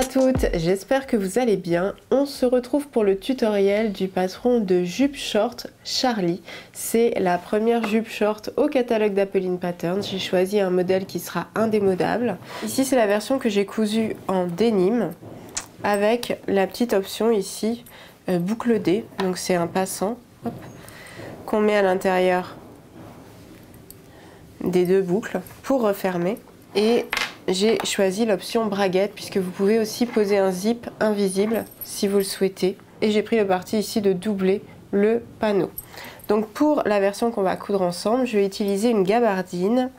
toutes, j'espère que vous allez bien. On se retrouve pour le tutoriel du patron de jupe short Charlie. C'est la première jupe short au catalogue d'Appeline Patterns. J'ai choisi un modèle qui sera indémodable. Ici c'est la version que j'ai cousue en denim avec la petite option ici boucle D. Donc c'est un passant qu'on met à l'intérieur des deux boucles pour refermer. Et j'ai choisi l'option braguette puisque vous pouvez aussi poser un zip invisible si vous le souhaitez. Et j'ai pris le parti ici de doubler le panneau. Donc pour la version qu'on va coudre ensemble, je vais utiliser une gabardine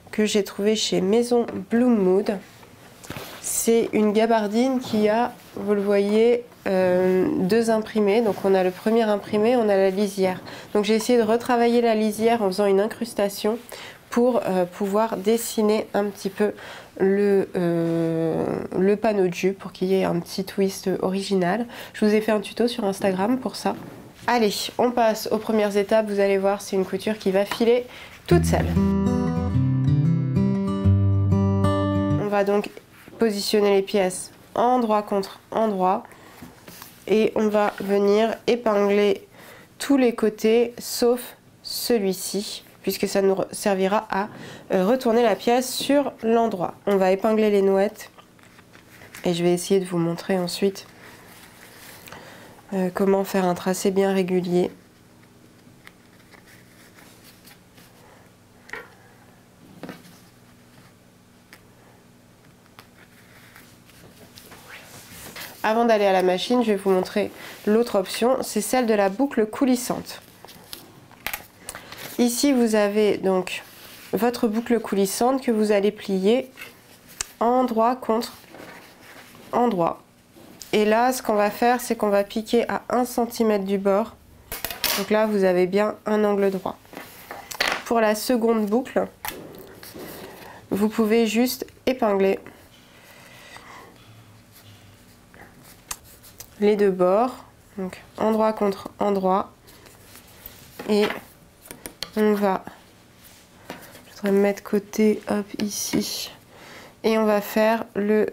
que j'ai trouvée chez Maison Bloomwood. C'est une gabardine qui a, vous le voyez, deux imprimés. Donc on a le premier imprimé, on a la lisière. Donc j'ai essayé de retravailler la lisière en faisant une incrustation pour pouvoir dessiner un petit peu le panneau de jupe pour qu'il y ait un petit twist original. Je vous ai fait un tuto sur Instagram pour ça. Allez, on passe aux premières étapes. Vous allez voir, c'est une couture qui va filer toute seule. On va donc positionner les pièces endroit contre endroit et on va venir épingler tous les côtés sauf celui-ci, puisque ça nous servira à retourner la pièce sur l'endroit. On va épingler les nouettes et je vais essayer de vous montrer ensuite comment faire un tracé bien régulier. Avant d'aller à la machine, je vais vous montrer l'autre option, c'est celle de la boucle coulissante. Ici, vous avez donc votre boucle coulissante que vous allez plier endroit contre endroit. Et là, ce qu'on va faire, c'est qu'on va piquer à 1 cm du bord. Donc là, vous avez bien un angle droit. Pour la seconde boucle, vous pouvez juste épingler les deux bords, donc endroit contre endroit. Et on va, je voudrais me mettre côté, hop, ici. Et on va faire le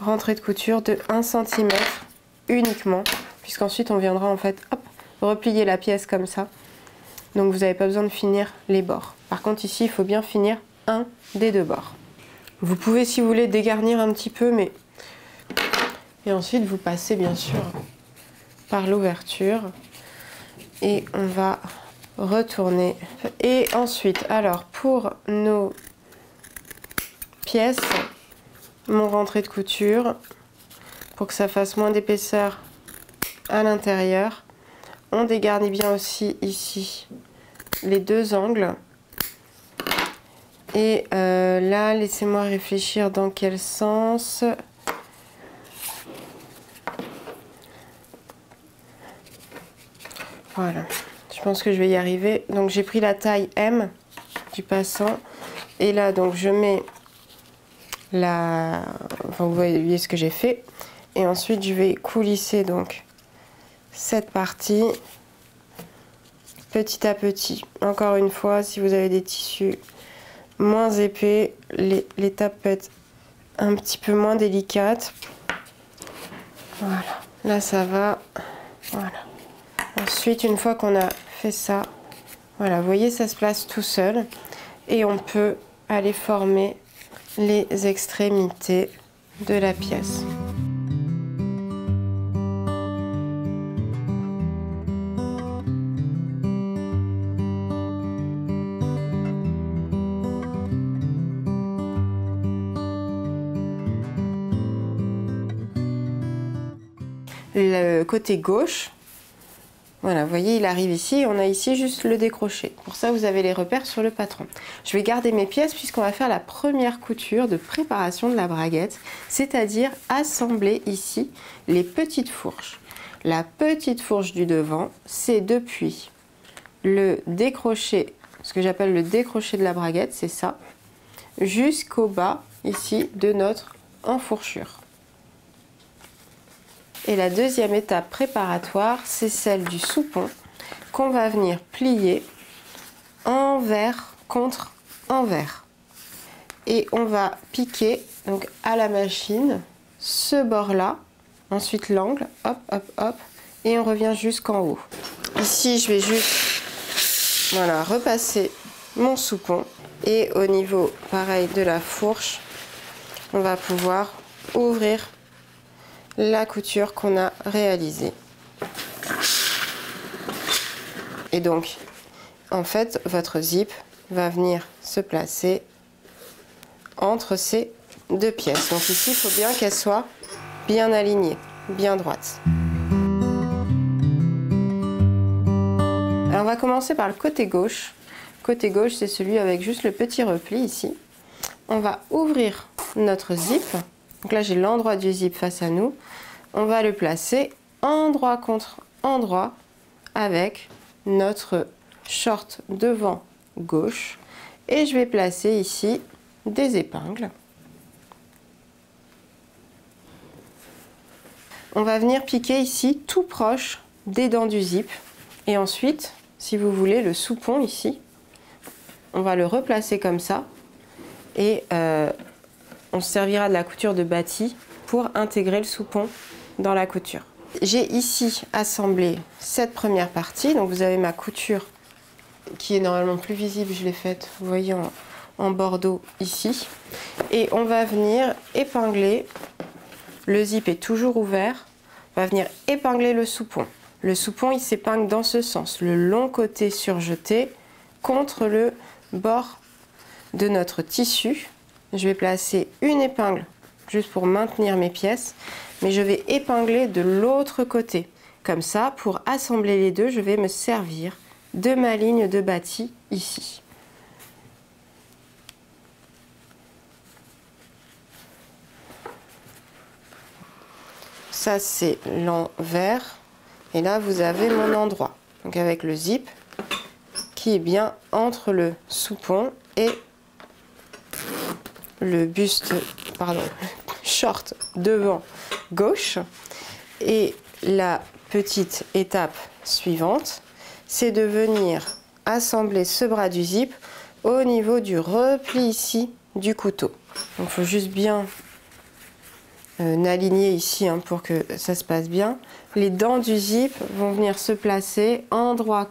rentrée de couture de 1 cm uniquement, puisqu'ensuite on viendra en fait, hop, replier la pièce comme ça. Donc vous n'avez pas besoin de finir les bords. Par contre ici, il faut bien finir un des deux bords. Vous pouvez, si vous voulez, dégarnir un petit peu, mais... Et ensuite, vous passez bien sûr par l'ouverture. Et on va retourner. Et ensuite, alors pour nos pièces, mon rentrée de couture, pour que ça fasse moins d'épaisseur à l'intérieur, on dégarnit bien aussi ici les deux angles. Et là, laissez-moi réfléchir dans quel sens. Voilà. Je pense que je vais y arriver. Donc j'ai pris la taille M du passant et là donc je mets la, enfin vous voyez ce que j'ai fait, et ensuite je vais coulisser donc cette partie petit à petit. Encore une fois, si vous avez des tissus moins épais, l'étape peut être un petit peu moins délicate. Voilà, là ça va. Voilà. Ensuite, une fois qu'on a fait ça, voilà, vous voyez, ça se place tout seul et on peut aller former les extrémités de la pièce. Le côté gauche, voilà, vous voyez, il arrive ici, on a ici juste le décroché. Pour ça, vous avez les repères sur le patron. Je vais garder mes pièces puisqu'on va faire la première couture de préparation de la braguette, c'est-à-dire assembler ici les petites fourches. La petite fourche du devant, c'est depuis le décroché, ce que j'appelle le décroché de la braguette, c'est ça, jusqu'au bas, ici, de notre enfourchure. Et la deuxième étape préparatoire, c'est celle du soupon qu'on va venir plier envers contre envers. Et on va piquer donc à la machine ce bord-là, ensuite l'angle, hop, hop, hop, et on revient jusqu'en haut. Ici, je vais juste, voilà, repasser mon soupon. Et au niveau, pareil, de la fourche, on va pouvoir ouvrir la couture qu'on a réalisée. Et donc, en fait, votre zip va venir se placer entre ces deux pièces. Donc ici, il faut bien qu'elle soit bien alignée, bien droite. Alors, on va commencer par le côté gauche. Côté gauche, c'est celui avec juste le petit repli ici. On va ouvrir notre zip. Donc là, j'ai l'endroit du zip face à nous. On va le placer endroit contre endroit avec notre short devant gauche. Et je vais placer ici des épingles. On va venir piquer ici tout proche des dents du zip. Et ensuite, si vous voulez, le soupon ici, on va le replacer comme ça. Et on se servira de la couture de bâti pour intégrer le soupon dans la couture. J'ai ici assemblé cette première partie. Donc vous avez ma couture qui est normalement plus visible. Je l'ai faite, vous voyez, en bordeaux ici. Et on va venir épingler. Le zip est toujours ouvert. On va venir épingler le soupon. Le soupon, il s'épingle dans ce sens. Le long côté surjeté contre le bord de notre tissu. Je vais placer une épingle juste pour maintenir mes pièces, mais je vais épingler de l'autre côté. Comme ça, pour assembler les deux, je vais me servir de ma ligne de bâti ici. Ça, c'est l'envers. Et là, vous avez mon endroit. Donc avec le zip qui est bien entre le soupon et le buste, pardon, short devant gauche. Et la petite étape suivante, c'est de venir assembler ce bras du zip au niveau du repli ici du couteau. Donc il faut juste bien aligner ici pour que ça se passe bien. Les dents du zip vont venir se placer endroit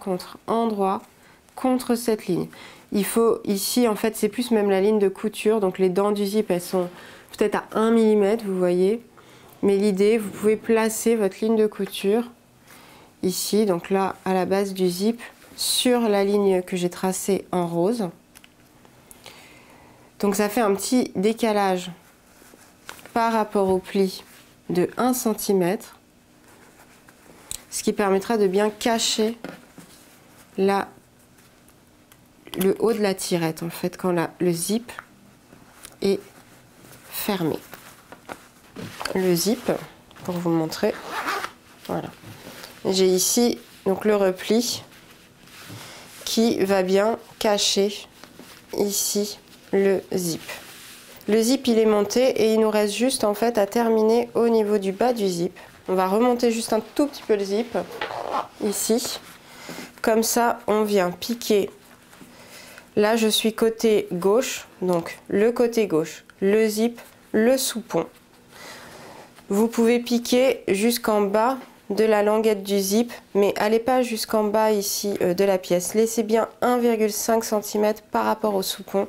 contre cette ligne. Il faut ici, en fait, c'est plus même la ligne de couture. Donc les dents du zip, elles sont peut-être à 1 mm, vous voyez. Mais l'idée, vous pouvez placer votre ligne de couture ici, donc là, à la base du zip, sur la ligne que j'ai tracée en rose. Donc ça fait un petit décalage par rapport au pli de 1 cm, ce qui permettra de bien cacher le haut de la tirette, en fait, quand le zip est fermé. Le zip, pour vous montrer, voilà. J'ai ici donc le repli qui va bien cacher ici le zip. Le zip, il est monté et il nous reste juste en fait à terminer au niveau du bas du zip. On va remonter juste un tout petit peu le zip ici. Comme ça, on vient piquer. Là, je suis côté gauche, donc le côté gauche, le zip, le soupon. Vous pouvez piquer jusqu'en bas de la languette du zip, mais allez pas jusqu'en bas ici de la pièce. Laissez bien 1,5 cm par rapport au soupon.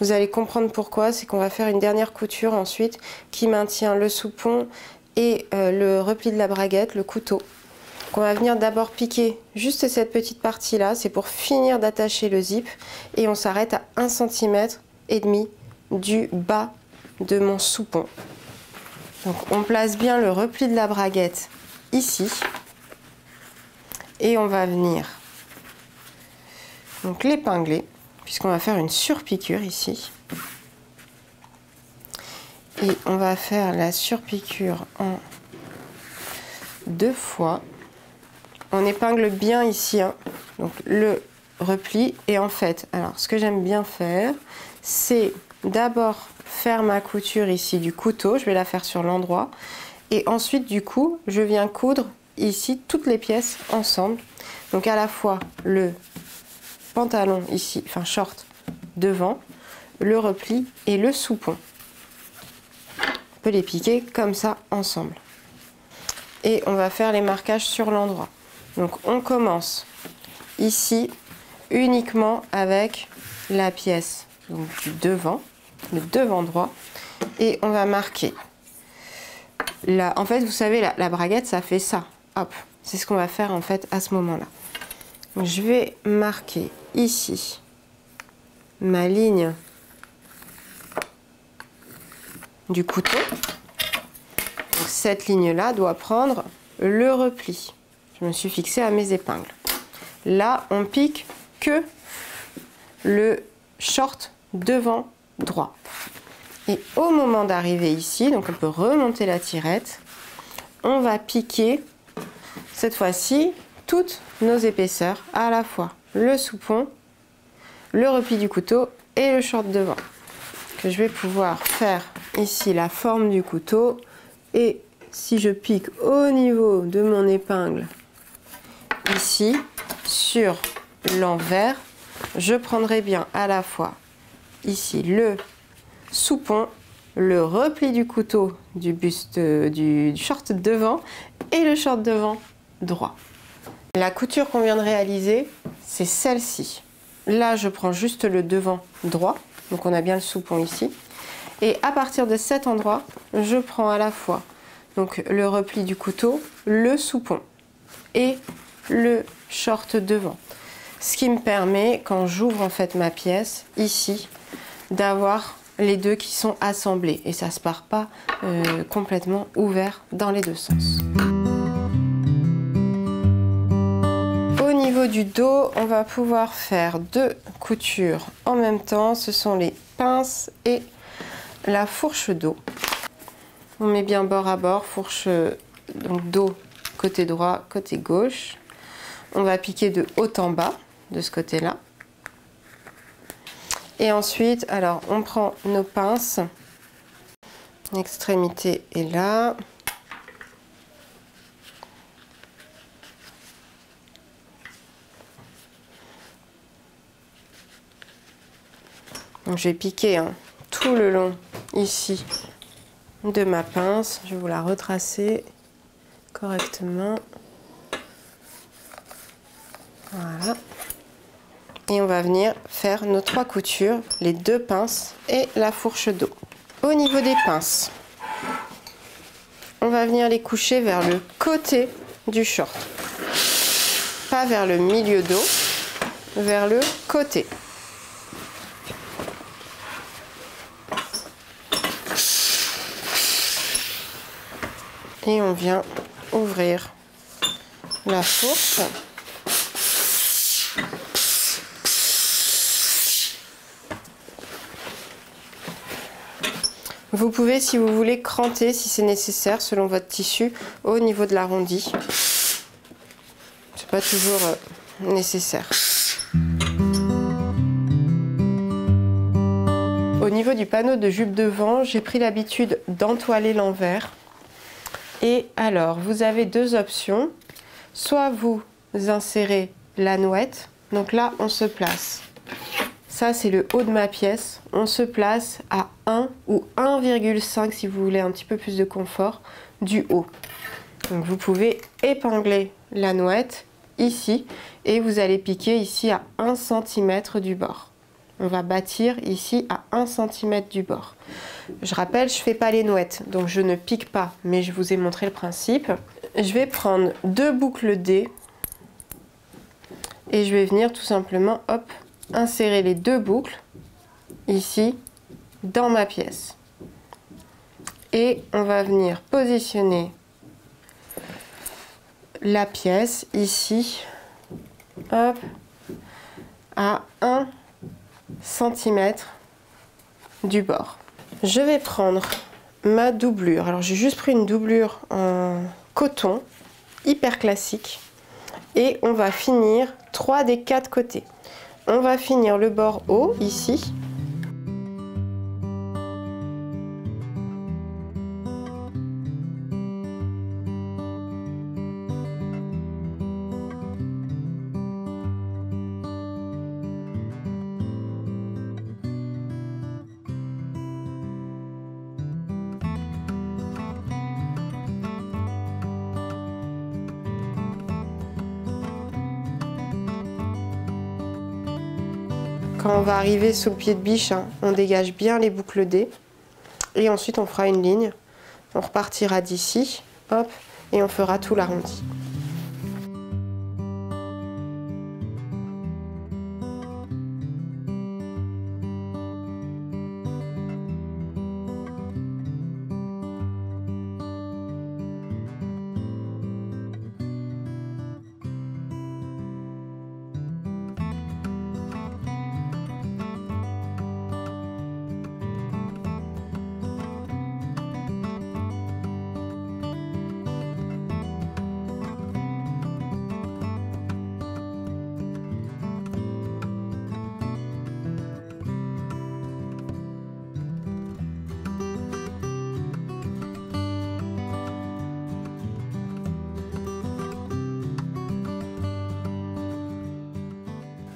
Vous allez comprendre pourquoi, c'est qu'on va faire une dernière couture ensuite qui maintient le soupon et le repli de la braguette, le couteau. Donc on va venir d'abord piquer juste cette petite partie là, c'est pour finir d'attacher le zip et on s'arrête à 1,5 cm du bas de mon soupon. Donc on place bien le repli de la braguette ici et on va venir donc l'épingler puisqu'on va faire une surpiqûre ici et on va faire la surpiqûre en 2 fois. On épingle bien ici donc le repli et en fait, alors ce que j'aime bien faire, c'est d'abord faire ma couture ici du couteau, je vais la faire sur l'endroit et ensuite du coup je viens coudre ici toutes les pièces ensemble, donc à la fois le pantalon ici, enfin short devant, le repli et le soupon. peut les piquer comme ça ensemble. Et on va faire les marquages sur l'endroit. Donc on commence ici uniquement avec la pièce donc, du devant, le devant droit. Et on va marquer. Là, en fait, vous savez, la braguette, ça fait ça. Hop, c'est ce qu'on va faire en fait à ce moment-là. Je vais marquer ici ma ligne du couteau. Donc, cette ligne-là doit prendre le repli. Je me suis fixée à mes épingles. Là, on pique que le short devant droit. Et au moment d'arriver ici, donc on peut remonter la tirette, on va piquer cette fois-ci toutes nos épaisseurs, à la fois le soupon, le repli du couteau et le short devant. Que je vais pouvoir faire ici la forme du couteau et si je pique au niveau de mon épingle ici sur l'envers, je prendrai bien à la fois ici le soupon, le repli du couteau du buste du short devant et le short devant droit. La couture qu'on vient de réaliser, c'est celle-ci. Là, je prends juste le devant droit, donc on a bien le soupon ici. Et à partir de cet endroit, je prends à la fois donc, le repli du couteau, le soupon et le short devant. Ce qui me permet, quand j'ouvre en fait ma pièce, ici, d'avoir les deux qui sont assemblés. Et ça ne se part pas complètement ouvert dans les deux sens. Au niveau du dos, on va pouvoir faire deux coutures en même temps. Ce sont les pinces et la fourche dos. On met bien bord à bord, fourche donc dos côté droit, côté gauche. On va piquer de haut en bas de ce côté-là. Et ensuite, alors on prend nos pinces. L'extrémité est là. Donc, je vais piquer tout le long ici de ma pince. Je vais vous la retracer correctement. Voilà. Et on va venir faire nos trois coutures, les deux pinces et la fourche dos. Au niveau des pinces, on va venir les coucher vers le côté du short. Pas vers le milieu dos, vers le côté. Et on vient ouvrir la fourche. Vous pouvez, si vous voulez, cranter si c'est nécessaire selon votre tissu au niveau de l'arrondi. C'est pas toujours nécessaire. Au niveau du panneau de jupe devant, j'ai pris l'habitude d'entoiler l'envers. Et alors, vous avez deux options. Soit vous insérez la nouette. Donc là, on se place. Ça, c'est le haut de ma pièce. On se place à 1 ou 1,5 si vous voulez un petit peu plus de confort du haut. Donc vous pouvez épingler la nouette ici et vous allez piquer ici à 1 cm du bord. On va bâtir ici à 1 cm du bord. Je rappelle, je ne fais pas les nouettes, donc je ne pique pas, mais je vous ai montré le principe. Je vais prendre deux boucles D et je vais venir tout simplement, hop, insérer les deux boucles ici dans ma pièce. Et on va venir positionner la pièce ici, hop, à 1 cm du bord. Je vais prendre ma doublure. Alors j'ai juste pris une doublure en coton, hyper classique. Et on va finir 3 des 4 côtés. On va finir le bord haut ici. Quand on va arriver sous le pied de biche, hein, on dégage bien les boucles D. Et ensuite, on fera une ligne. On repartira d'ici, hop, et on fera tout l'arrondi.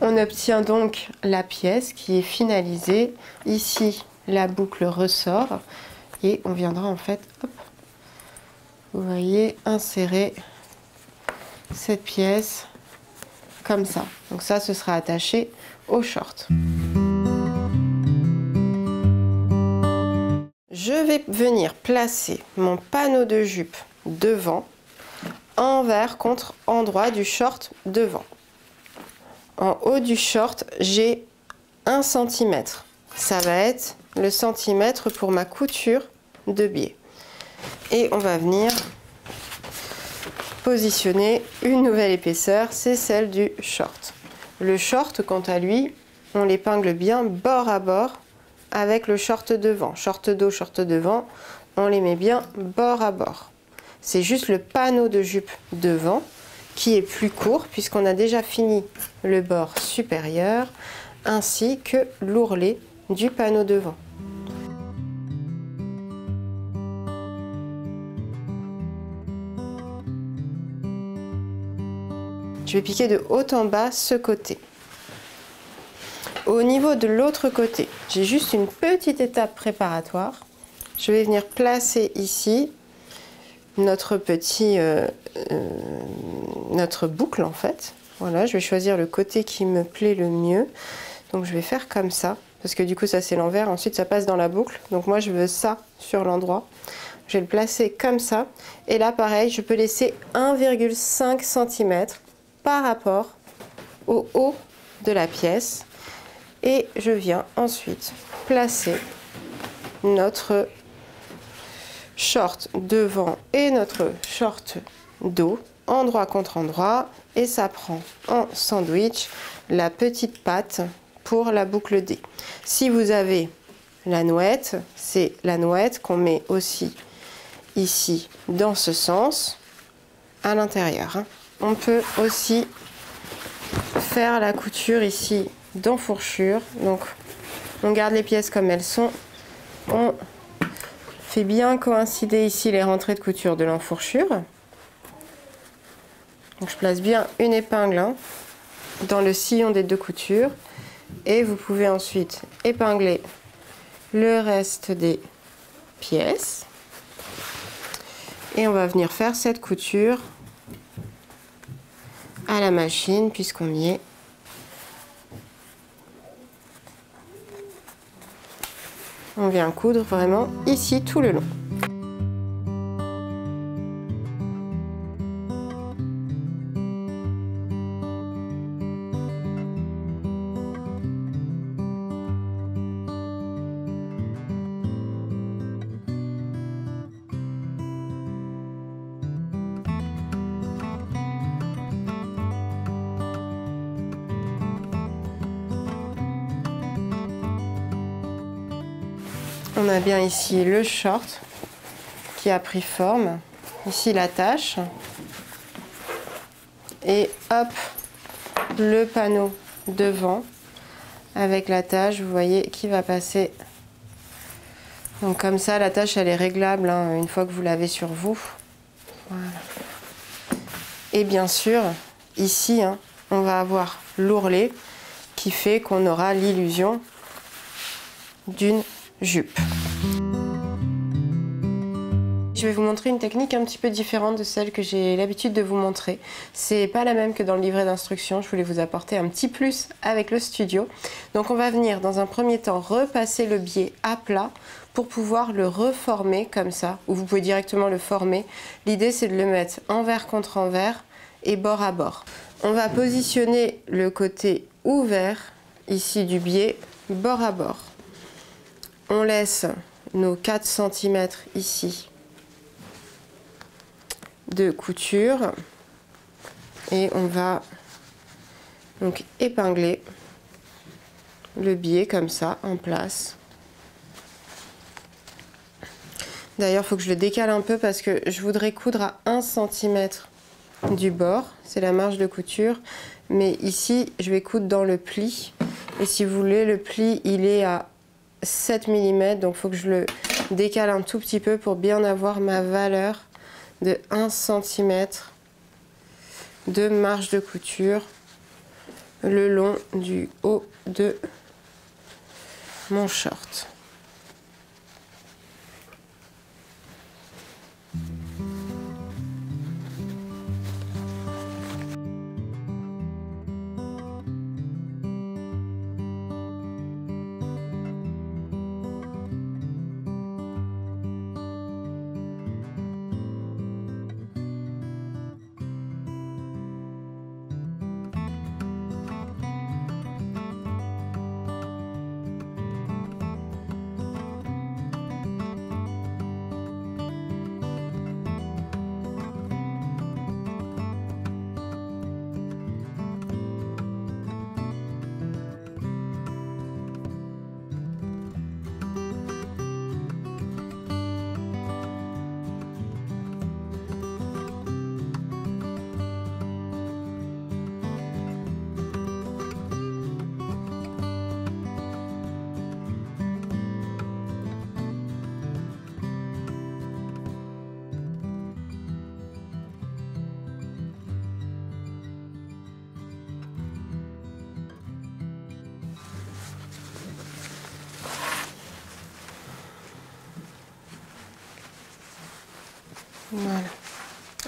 On obtient donc la pièce qui est finalisée. Ici, la boucle ressort et on viendra en fait, hop, vous voyez, insérer cette pièce comme ça. Donc ça, ce sera attaché au short. Je vais venir placer mon panneau de jupe devant, envers contre endroit du short devant. En haut du short, j'ai 1 cm. Ça va être le centimètre pour ma couture de biais. Et on va venir positionner une nouvelle épaisseur, c'est celle du short. Le short, quant à lui, on l'épingle bien bord à bord avec le short devant. Short dos, short devant, on les met bien bord à bord. C'est juste le panneau de jupe devant qui est plus court puisqu'on a déjà fini le bord supérieur ainsi que l'ourlet du panneau devant. Je vais piquer de haut en bas ce côté. Au niveau de l'autre côté, j'ai juste une petite étape préparatoire. Je vais venir placer ici notre boucle en fait. Voilà, je vais choisir le côté qui me plaît le mieux. Donc je vais faire comme ça, parce que du coup ça c'est l'envers, ensuite ça passe dans la boucle. Donc moi je veux ça sur l'endroit. Je vais le placer comme ça. Et là pareil, je peux laisser 1,5 cm par rapport au haut de la pièce. Et je viens ensuite placer notre short devant et notre short dos, endroit contre endroit, et ça prend en sandwich la petite patte pour la boucle D. Si vous avez la nouette, c'est la nouette qu'on met aussi ici dans ce sens à l'intérieur. On peut aussi faire la couture ici d'enfourchure, donc on garde les pièces comme elles sont, on fait bien coïncider ici les rentrées de couture de l'enfourchure. Donc je place bien une épingle dans le sillon des deux coutures et vous pouvez ensuite épingler le reste des pièces et on va venir faire cette couture à la machine puisqu'on y est. On vient coudre vraiment ici tout le long. On a bien ici le short qui a pris forme, ici la tache, et hop, le panneau devant avec la tache, vous voyez, qui va passer. Donc comme ça, la tache elle est réglable une fois que vous l'avez sur vous. Voilà. Et bien sûr, ici, on va avoir l'ourlet qui fait qu'on aura l'illusion d'une jupe. Je vais vous montrer une technique un petit peu différente de celle que j'ai l'habitude de vous montrer. C'est pas la même que dans le livret d'instructions, je voulais vous apporter un petit plus avec le studio. Donc on va venir dans un premier temps repasser le biais à plat pour pouvoir le reformer comme ça, ou vous pouvez directement le former. L'idée c'est de le mettre envers contre envers et bord à bord. On va positionner le côté ouvert ici du biais bord à bord. On laisse nos 4 cm ici de couture et on va donc épingler le biais comme ça en place. D'ailleurs, il faut que je le décale un peu parce que je voudrais coudre à 1 cm du bord, c'est la marge de couture, mais ici je vais coudre dans le pli et si vous voulez le pli il est à 7 mm, donc il faut que je le décale un tout petit peu pour bien avoir ma valeur de 1 cm de marge de couture le long du haut de mon short. Voilà.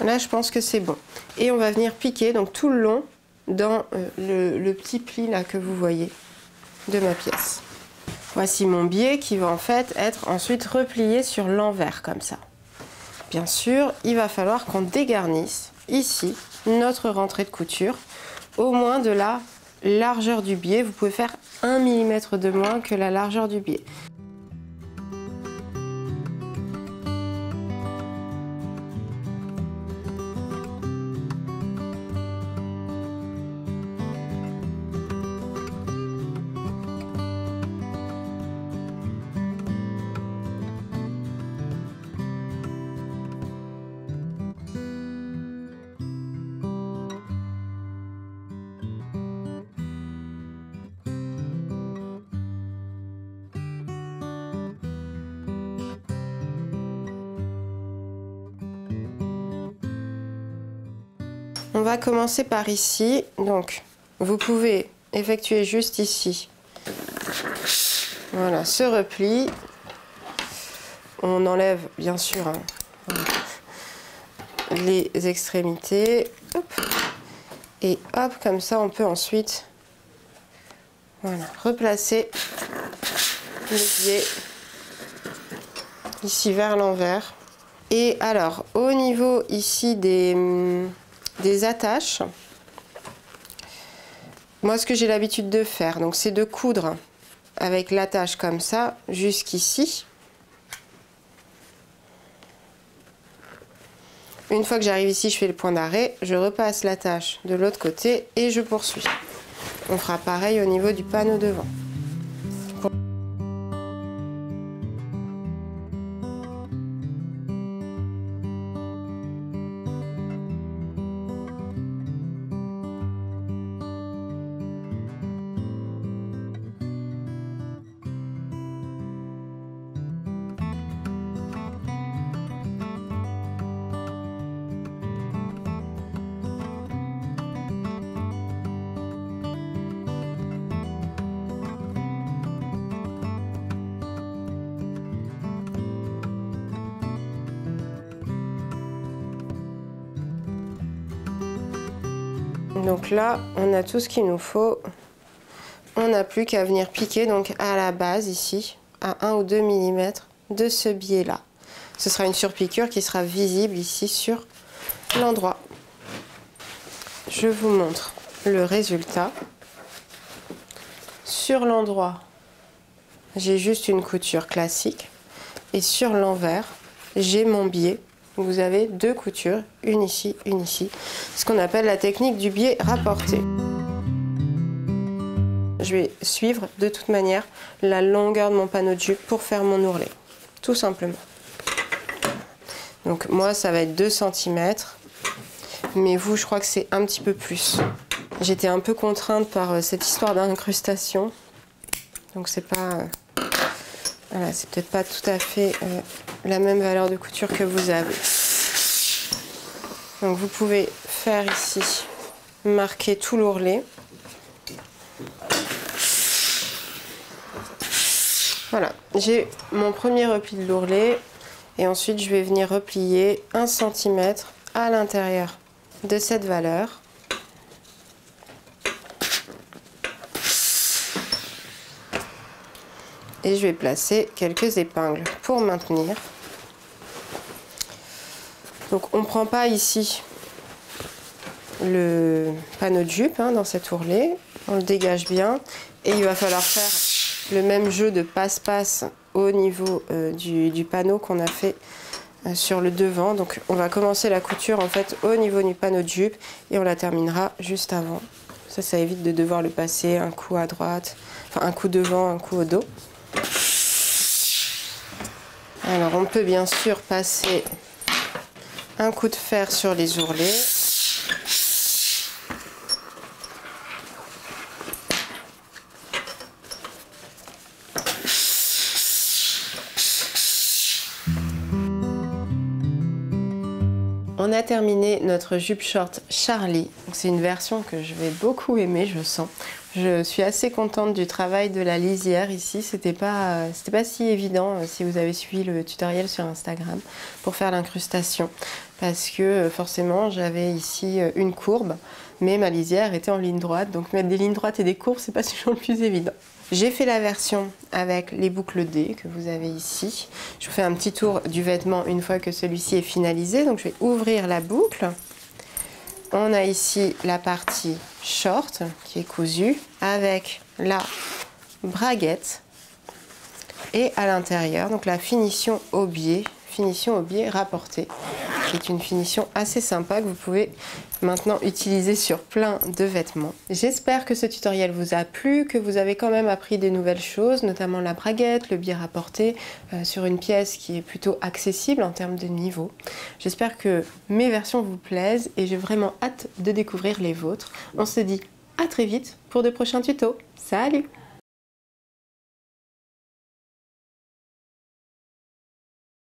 Là, je pense que c'est bon. Et on va venir piquer donc tout le long dans le petit pli là que vous voyez de ma pièce. Voici mon biais qui va en fait être ensuite replié sur l'envers comme ça. Bien sûr, il va falloir qu'on dégarnisse ici notre rentrée de couture au moins de la largeur du biais. Vous pouvez faire 1 mm de moins que la largeur du biais. On va commencer par ici, donc vous pouvez effectuer juste ici, voilà, ce repli. On enlève bien sûr les extrémités, hop, et hop, comme ça on peut ensuite voilà, replacer le biais ici vers l'envers. Et alors au niveau ici des attaches, moi ce que j'ai l'habitude de faire, donc c'est de coudre avec l'attache comme ça jusqu'ici. Une fois que j'arrive ici, je fais le point d'arrêt, je repasse l'attache de l'autre côté et je poursuis. On fera pareil au niveau du panneau devant. Donc là, on a tout ce qu'il nous faut. On n'a plus qu'à venir piquer donc à la base ici, à 1 ou 2 mm de ce biais-là. Ce sera une surpiqûre qui sera visible ici sur l'endroit. Je vous montre le résultat. Sur l'endroit, j'ai juste une couture classique. Et sur l'envers, j'ai mon biais. Vous avez 2 coutures, une ici, ce qu'on appelle la technique du biais rapporté. Je vais suivre de toute manière la longueur de mon panneau de jupe pour faire mon ourlet, tout simplement. Donc moi ça va être 2 cm, mais vous je crois que c'est un petit peu plus. J'étais un peu contrainte par cette histoire d'incrustation, donc c'est pas... Voilà, c'est peut-être pas tout à fait la même valeur de couture que vous avez. Donc vous pouvez faire ici, marquer tout l'ourlet. Voilà, j'ai mon premier repli de l'ourlet et ensuite je vais venir replier 1 cm à l'intérieur de cette valeur. Et je vais placer quelques épingles pour maintenir. Donc on ne prend pas ici le panneau de jupe dans cet ourlet, on le dégage bien et il va falloir faire le même jeu de passe-passe au niveau du panneau qu'on a fait sur le devant. Donc on va commencer la couture en fait au niveau du panneau de jupe et on la terminera juste avant. Ça évite de devoir le passer un coup à droite, enfin un coup devant, un coup au dos. Alors on peut bien sûr passer un coup de fer sur les ourlets. On a terminé notre jupe short Charlie. C'est une version que je vais beaucoup aimer, je sens. Je suis assez contente du travail de la lisière ici. C'était pas si évident si vous avez suivi le tutoriel sur Instagram pour faire l'incrustation. Parce que forcément j'avais ici une courbe, mais ma lisière était en ligne droite. Donc mettre des lignes droites et des courbes, c'est pas toujours le plus évident. J'ai fait la version avec les boucles D que vous avez ici. Je vous fais un petit tour du vêtement une fois que celui-ci est finalisé. Donc je vais ouvrir la boucle. On a ici la partie short qui est cousue avec la braguette et à l'intérieur donc la finition au biais rapportée, qui est une finition assez sympa que vous pouvez maintenant utiliser sur plein de vêtements. J'espère que ce tutoriel vous a plu, que vous avez quand même appris des nouvelles choses, notamment la braguette, le biais rapporté sur une pièce qui est plutôt accessible en termes de niveau. J'espère que mes versions vous plaisent et j'ai vraiment hâte de découvrir les vôtres. On se dit à très vite pour de prochains tutos. Salut!